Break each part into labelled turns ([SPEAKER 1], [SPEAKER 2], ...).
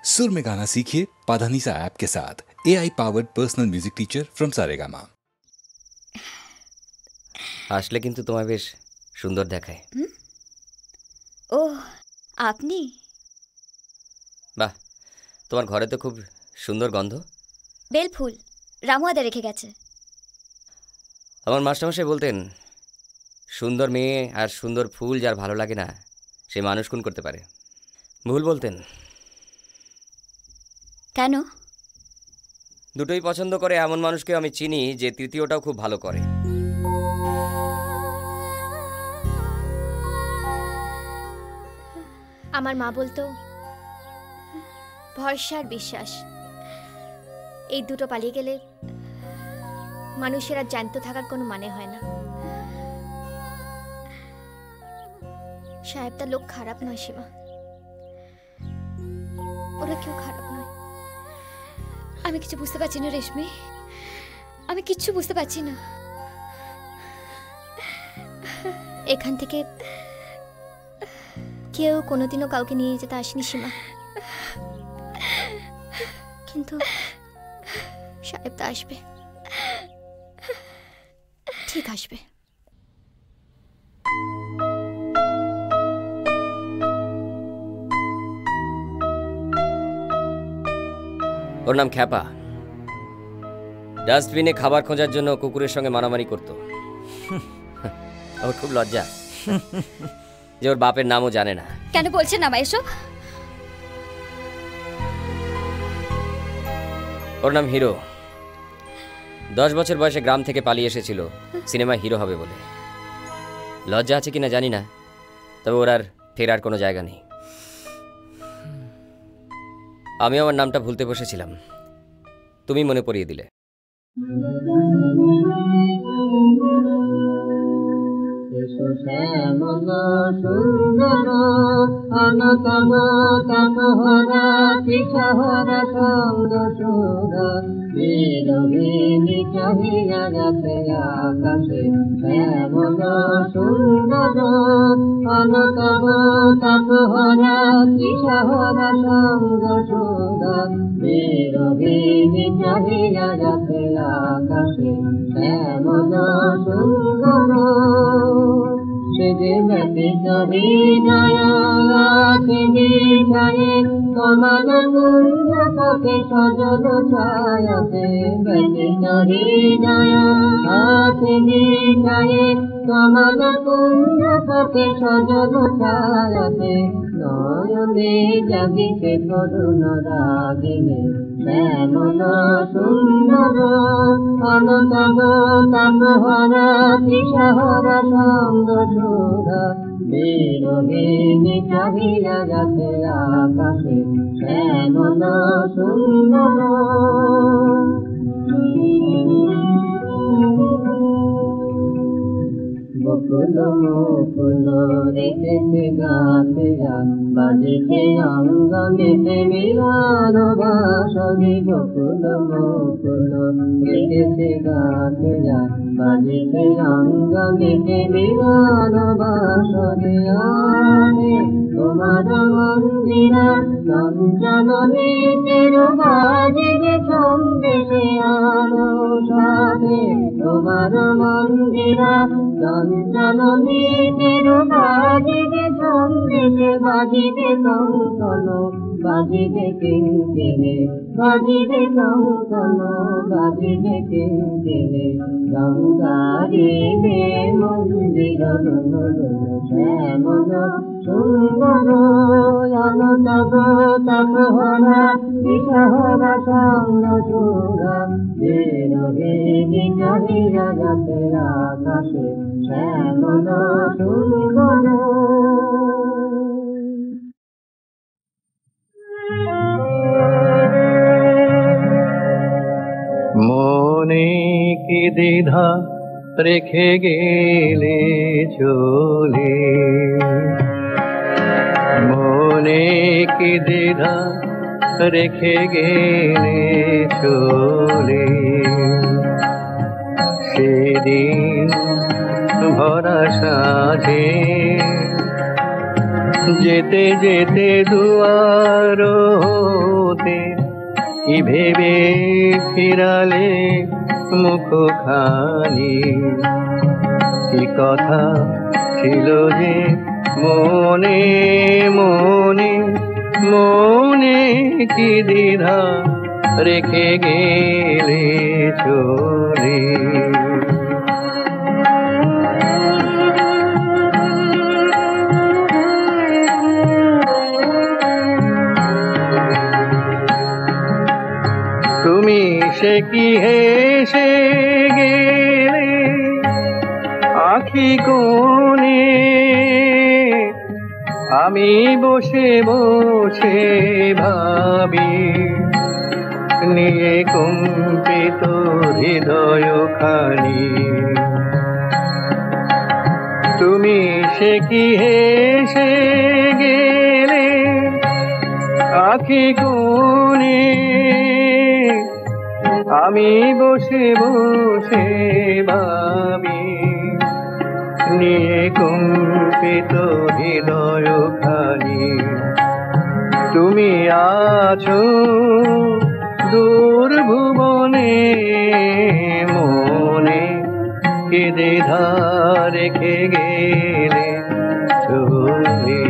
[SPEAKER 1] सुर में गाना सीखिए पाधानीसा ऐप के साथ। AI powered personal music teacher from Saregama.
[SPEAKER 2] আসলে কিন্তু তোমায় বেশ সুন্দর দেখায়।
[SPEAKER 3] ওহ, আপনি?
[SPEAKER 2] বাহ, তোমার ঘরে তো খুব সুন্দর গন্ধ।
[SPEAKER 3] বেল ফুল রামুয়াদা রেখে গেছে।
[SPEAKER 2] আমার মাস্টারমশাই বলতেন, সুন্দর মেয়ে আর সুন্দর ফুল যার ভালো লাগে না সে মানুষ খুন করতে পারে। ভুল বলতেন।
[SPEAKER 3] কেন?
[SPEAKER 2] দুটোই পছন্দ করে এমন মানুষকে আমি চিনি যে তৃতীয়টাও খুব ভালো করে।
[SPEAKER 3] আমার মা বলতো ভরসা আর বিশ্বাস এই দুটো পালিয়ে গেলে মানুষের আর জ্যান্ত থাকার কোনো মানে হয় না। সাহেবটা লোক খারাপ নয় সীমা, ওরা কেউ খারাপ নয়। আমি কিছু বুঝতে পারছি না রেশমি, আমি কিচ্ছু বুঝতে পারছি না। এখান থেকে কেউ কোনোদিনও কাউকে নিয়ে যেতে আসেনি সীমা, কিন্তু সাহেবটা আসবে, ঠিক আসবে।
[SPEAKER 2] ওর নাম খ্যাপা। ডাস্টবিনে খাবার খোঁজার জন্য কুকুরের সঙ্গে মারামারি করত। ওর খুব লজ্জা যে ওর বাপের নামও জানে না।
[SPEAKER 3] কেন বলছেন না এসব?
[SPEAKER 2] ওর নাম হিরো। 10 বছর বয়সে গ্রাম থেকে পালিয়ে এসেছিল সিনেমায় হিরো হবে বলে। লজ্জা আছে কিনা জানি না, তবে ওর আর ফেরার কোনো জায়গা নেই। আমি আমার নামটা ভুলতে বসেছিলাম, তুমি মনে পড়িয়ে দিলে।
[SPEAKER 4] নয়নে জাগিতে করুণ রাগিনী শ্যামল সুন্দর অনতব তাপহরা তৃষাহরা সঙ্গ সুধা বিরোহিণী চাহিয়া যাতে আকাশে শ্যামল সুন্দর। বকুল মুকুল রেখেছে গাছে বাজিতে অঙ্গনেতে মিলন বাসনে। বকুল মুকুল রেখেছে গাছে বাজিতে অঙ্গনেতে মিলন বাসনে। আরে তোমার মন্দিরা চঞ্চলনে তেরো বাজিবে সন্দেশে আলো সাথে। তোমার মন্দিরা চঞ্চলনে তেরো বাজিবে সন্দেশে বাজিবে কঙ্কন বাজিবে কিঙ্কিণে বাজিবে কঙ্কন বাজিবে কিঙ্কিণে। গঙ্গারিবে মন্দির শ্যামল সুন্দর অনতব তাপহরা তৃষাহরা সঙ্গ সুরা বিরোহিণী চাহিয়া যাতে আকাশে শ্যামল সুন্দর।
[SPEAKER 5] মনে কি দ্বিধা রেখে গেলে চলে, মনে কি দ্বিধা রেখে গেলে চলে। সেদিন ভরা সাজে যেতে যেতে দুয়ার হতে কি ভেবে ফিরালে মুখখানি, কি কথা ছিল যে মনে মনে, মনে কি দ্বিধা রেখে গেলে চলে। তুমি সে কি হেসে গেলে আখি কোণে, আমি বসে বসে ভাবি নিয়ে কম্পিত হৃদয় খানি। তুমি সে কি হেসে গেলে আখি কোণে, আমি বসে বসে ভাবি নিয়ে কম্পিত হৃদয় খানি। তুমি আছো দূর ভুবনে, মনে কে দ্বিধা রেখে গেলে চলে।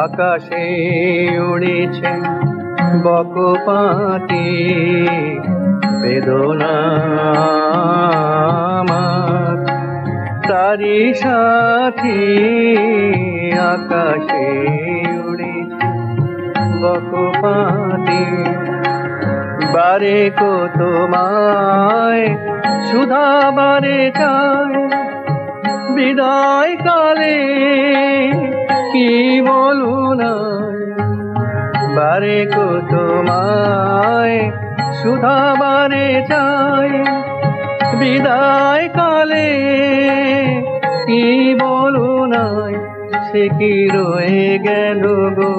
[SPEAKER 5] আকাশে উড়েছে বকপাতি বেদনা আমার, তারি সাথী। আকাশে উড়েছে বকপাতি, বারে কো তোমায় সুধা বারে চায়, বিদায় কালে কি বলু নাই। বারে কো তোমায় সুধা বারে চাই, বিদায় কালে কি বলু নাই। সে কি রয়ে গেল গো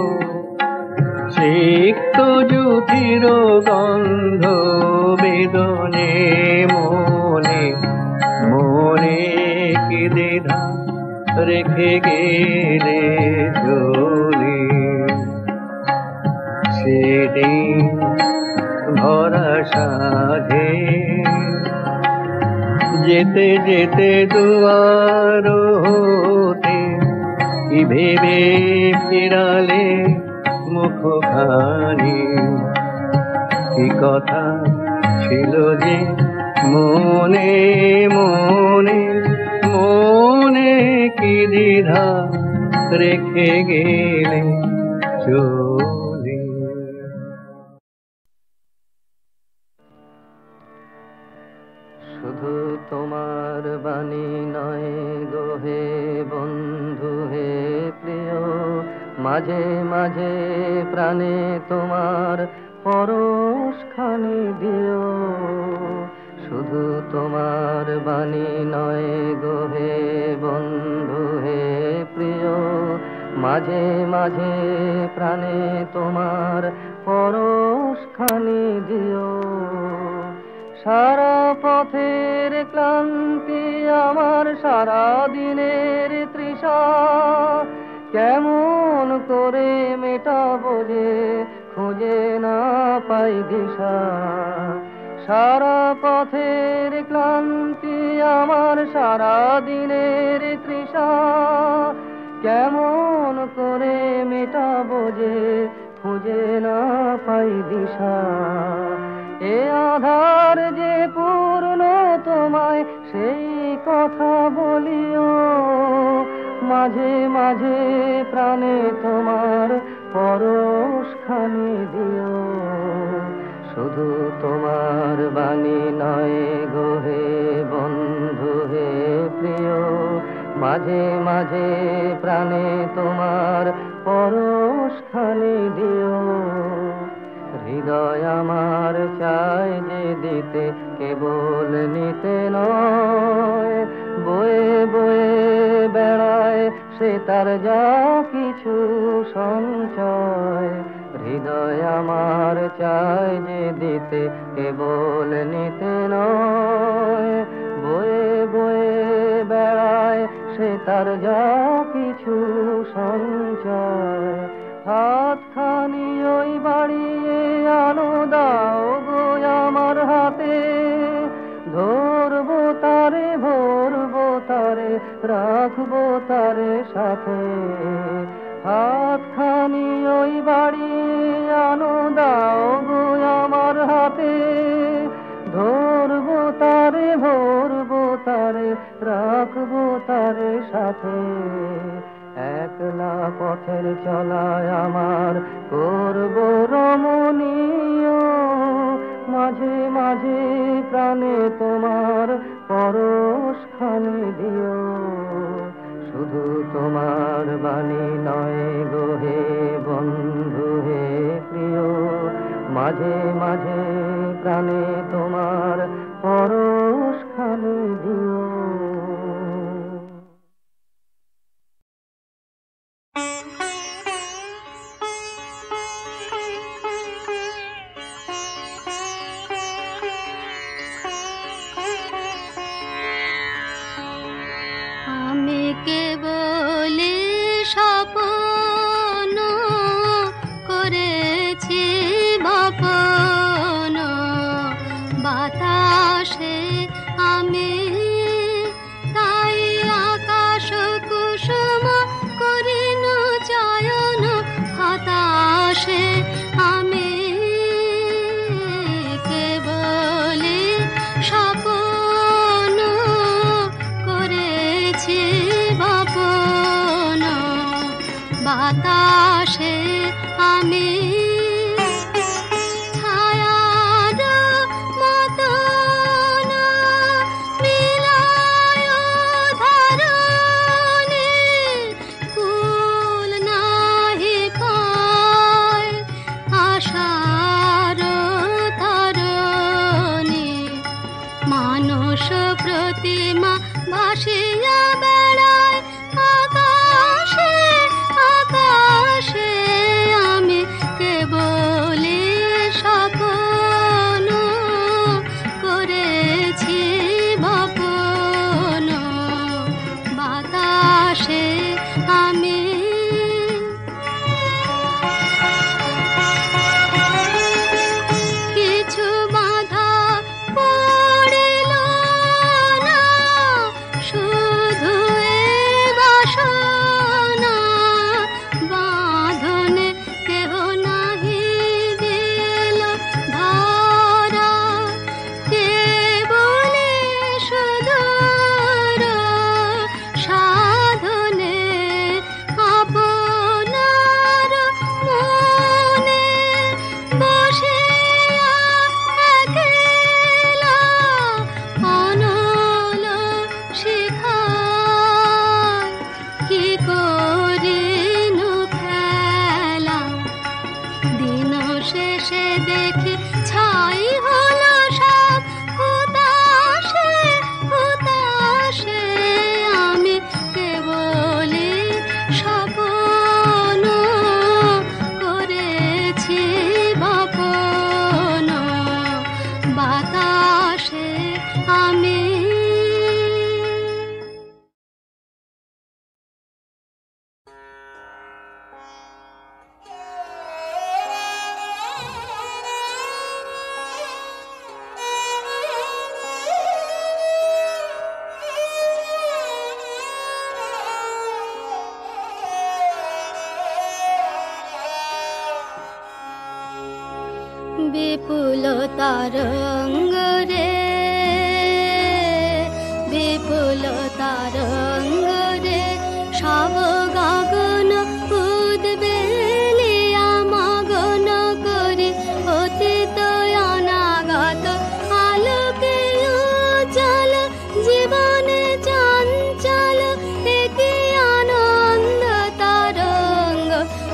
[SPEAKER 5] সিক্ত জুতির গন্ধ বেদনে, মনে মনে কি দ্বিধা রেখে গেলে চলে। সেদিন ভরা সাধে যেতে যেতে দুয়ার হতে কি ভেবে ফিরালে মুখখানি, কি কথা ছিল যে মনে মনে, মনে কি দ্বিধা রেখে গেলে চলে। শুধু তোমার বাণী নয় গো হে বন্ধু হে প্রিয়, মাঝে মাঝে প্রাণে তোমার পরশখানি দিও। শুধু তোমার বাণী নয় গো হে বন্ধু হে প্রিয়, মাঝে মাঝে প্রাণে তোমার পরশখানি দিও। সারা পথের ক্লান্তি আমার, সারা দিনের তৃষা, কেমন করে মেটাবো যে খুঁজে না পাই দিশা। সারা পথের ক্লান্তি আমার, সারা দিনের তৃষা, কেমন করে মেটাবো যে খুঁজে না পাই দিশা। এ আধার যে পূর্ণ তোমায় সেই কথা বলিও, মাঝে মাঝে প্রাণে তোমার পরশখানি দিও। শুধু তোমার বাণী নয় গো হে বন্ধু হে প্রিয়, মাঝে মাঝে প্রাণে তোমার পরশখানি দিও। হৃদয় আমার চাই যে দিতে, কেবল নিতে নয়, বয়ে বয়ে বেড়ায় সে তার যা কিছু সঞ্চয়। হৃদয় আমার চাই যে দিতে, দিতে কেবল নিতে নয়, বয়ে বয়ে বেড়ায় সে তার যা কিছু সঞ্চয়। হাতখানি ওই বাড়িয়ে আনো দাও গো আমার হাতে, ধরবো তারে ভরবো তারে রাখবো তারে সাথে। হাতখানি ওই বাড়িয়ে আনো দাও গো আমার হাতে, ধরবো তারে ভরবো তারে রাখবো তারে সাথে। একলা পথের চলায় আমার করবো রমণীয়, মাঝে মাঝে প্রাণে তোমার পরশখানি দিও। শুধু তোমার বাণী নয় গো হে বন্ধু হে প্রিয়, মাঝে মাঝে প্রাণে তোমার পরশখানি দিও।
[SPEAKER 6] আমি কেবল স্বপ্ন করেছি বপন, বাতাসে আমি তাই আকাশ কুসুম করিন চয়ন, হতাশে আমি কেবল স্বপ্ন করেছি বপন, বাতাসে আমি ছায়ার মতন মিলায় ধরণী, কুল নাহি পায় আশার তরণী। মানস প্রতিমা ভাসিয়া বেড়ায় আকাশে আকাশে, আমি কেবল স্বপ্ন করেছি বপন, বাতাসে আমি কিছু বাধা পড়িল না, শুধু এ বাসনা বাঁধনে কেহ নাহি দিল ধরা, কেবল সুদূর সাধনে আপনার মনে বসিয়া একলা অনল শিখায় কি করিনু খেলা। দিন শেষে দেখি ছাই হলো সব হুতাশে হুতাশে, আমি কেবল স্বপ্ন করেছি বপন, বাতাসে আমি বিপুল তরঙ্গ রে বিপুল তরঙ্গ রে, সব গগন উদ্বেলিয়া মগন করি অতীত অনাগত আলোকে উজ্জ্বল জীবনে চঞ্চল, একি আনন্দ তরঙ্গ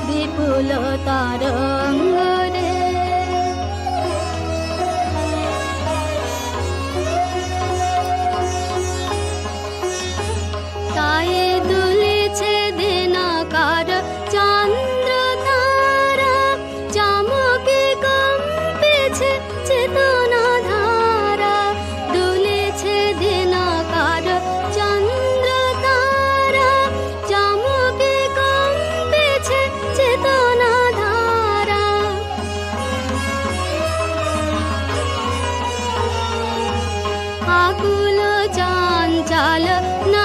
[SPEAKER 6] বিপুল তরঙ্গ রে। আকুল চঞ্চল না